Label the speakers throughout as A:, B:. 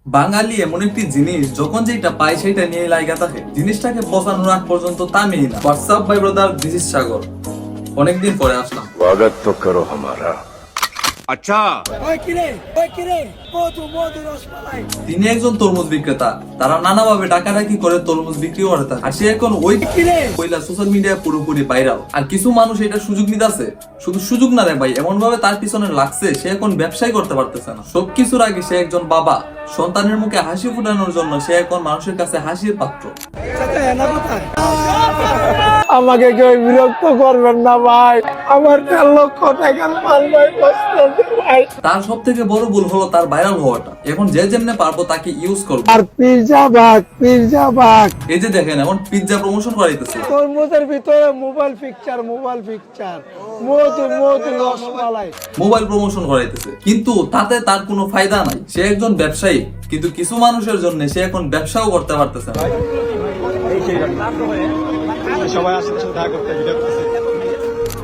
A: বাঙালি এমন একটি জিনিস যখন যেটা পায় সেটা নিয়ে লাগা থাকে, জিনিসটাকে পচানোর আগ পর্যন্ত তা মেনে না। হোয়াটসঅ্যাপ বাই ব্রাদার, দিস ইজ সাগর। অনেকদিন পরে আসলাম।
B: स्वागत तो करो हमारा।
C: अच्छा
A: তিনি একজন তরমুজ বিক্রেতা। তারা নানাভাবে ডাকাডাকি করে তরমুজ বিক্রি করে থাকে। আর সে এখন ওই কইলা সোশ্যাল মিডিয়ায় পুরোপুরি ভাইরাল। আর কিছু মানুষ এটা সুযোগ নিতেছে। শুধু সুযোগ না রে ভাই, এমন ভাবে তার পিছনে লাগছে সে এখন ব্যবসায় করতে পারতেছে না। সবকিছুর আগে সে একজন বাবা। সন্তানের মুখে হাসি ফুটানোর জন্য সে এখন মানুষের কাছে হাসির পাত্র।
D: আমাকে কেউ বিরক্ত করবেন না ভাই, আমার 4 লক্ষ টাকার মাল ভাই, ভাই।
A: তার সব থেকে বড় ভুল হলো তার ভাইরাল হওয়াটা। এখন যে যেমনে পারবো তাকে ইউজ করবো।
D: আর পিজ্জা বাগ
A: এই যে দেখেন এখন পিজ্জা প্রমোশন করাইতেছে।
D: তরমুজের ভিতরে মোবাইল পিকচার মধু রসমালাই।
A: মোবাইল প্রমোশন করাইতেছে, কিন্তু তাতে তার কোনো ফায়দা নাই। সে একজন ব্যবসায়ী, কিন্তু কিছু মানুষের জন্য সে এখন ব্যবসাও করতে পারতেছে না।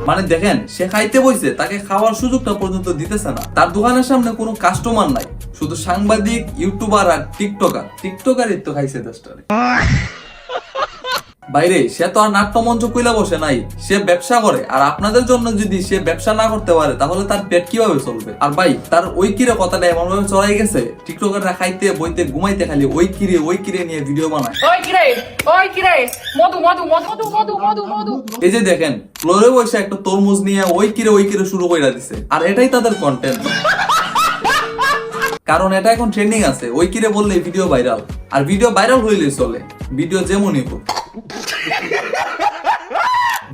A: মানে দেখেন, সে খাইতে বইছে, তাকে খাওয়ার সুযোগটা পর্যন্ত দিতেছে না। তার দোকানের সামনে কোনো কাস্টমার নাই, শুধু সাংবাদিক, ইউটিউবার আর টিকটকারই তো খাইছে দেশটারে। বাইরে সে তো আর নাট্যমঞ্চ কইলা বসে নাই, সে ব্যবসা করে। আর আপনাদের জন্য যদি সে ব্যবসা না করতে পারে তাহলে তার পেট কিভাবে চলবে? আর ভাই, তার ওই কিরে কথাটা এমন ভাবে চড়াই গেছে, টিকটকাররা খাইতে বইতে ঘুমাইতে খালি ওই কিরে নিয়ে ভিডিও বানায়।
E: ওই কিরে মধু।
A: এই যে দেখেন, ফ্লোরে বসে একটা তরমুজ নিয়ে ওই কিরে শুরু কইরা দিছে। আর এটাই তাদের কন্টেন্ট, কারণ এটা এখন ট্রেন্ডিং আছে। ওই কিরে বললে ভিডিও ভাইরাল, আর ভিডিও ভাইরাল হইলেই চলে। ভিডিও যেমনই হোক,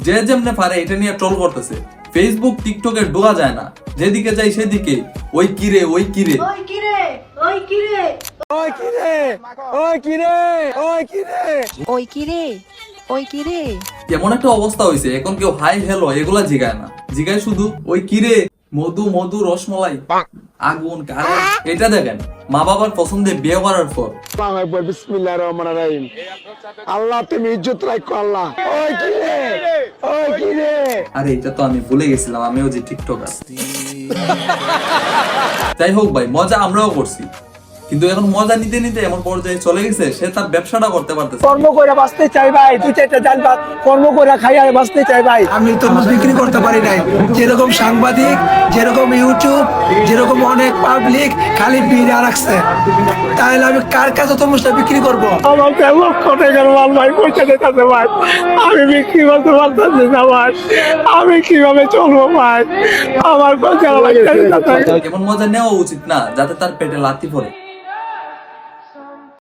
A: যে যেমনে পারে এটা নিয়ে ট্রোল করতেছে। ফেসবুক টিকটকে ঢোকা যায় না, যেদিকে যাই সেদিকে ওই কিরে। এমন একটা অবস্থা হয়েছে, এখন কেউ হাই হ্যালো এগুলা জিগায় না, জিগায় শুধু ওই কিরে মধু রসমলাই আগুন কারেন্ট। এটা দেখেন, মা বাবার পছন্দে বিয়ে করার পর
D: বিসমিল্লাহির রহমানির রহিম। আল্লাহ তুমি ইজ্জত রাখো আল্লাহ। ওই কিরে
A: আরে এটা তো আমি ভুলে গেছিলাম, আমিও যে টিকটকার। যাই হোক ভাই, মজা আমরাও করছি, কিন্তু এখন মজা নিতে নিতে এমন পর্যায়ে চলে গেছে সে তার ব্যবসাটা করতে পারতেছে।
D: কর্ম করে বাঁচতে চাই ভাই, 2-4টা জাল ভাত কর্ম করে খাই আর বাঁচতে চাই ভাই। আমি তরমুজ বিক্রি করতে পারি নাই, যেরকম সাংবাদিক, যেরকম ইউটিউব, যেরকম অনেক পাবলিক খালি ভিড় রাখছে, তাহলে আমি কার কাছে তরমুজটা বিক্রি করব? আমার 4 লক্ষ টাকার মাল ভাই পয়সা দিতেছে ভাই, আমি বিক্রি করতে পারতেছি না ভাই, আমি কিভাবে চলবো ভাই? আমার পয়সা লাগছে।
A: এমন মজা নেওয়া উচিত না যাতে তার পেটে লাথি পড়ে।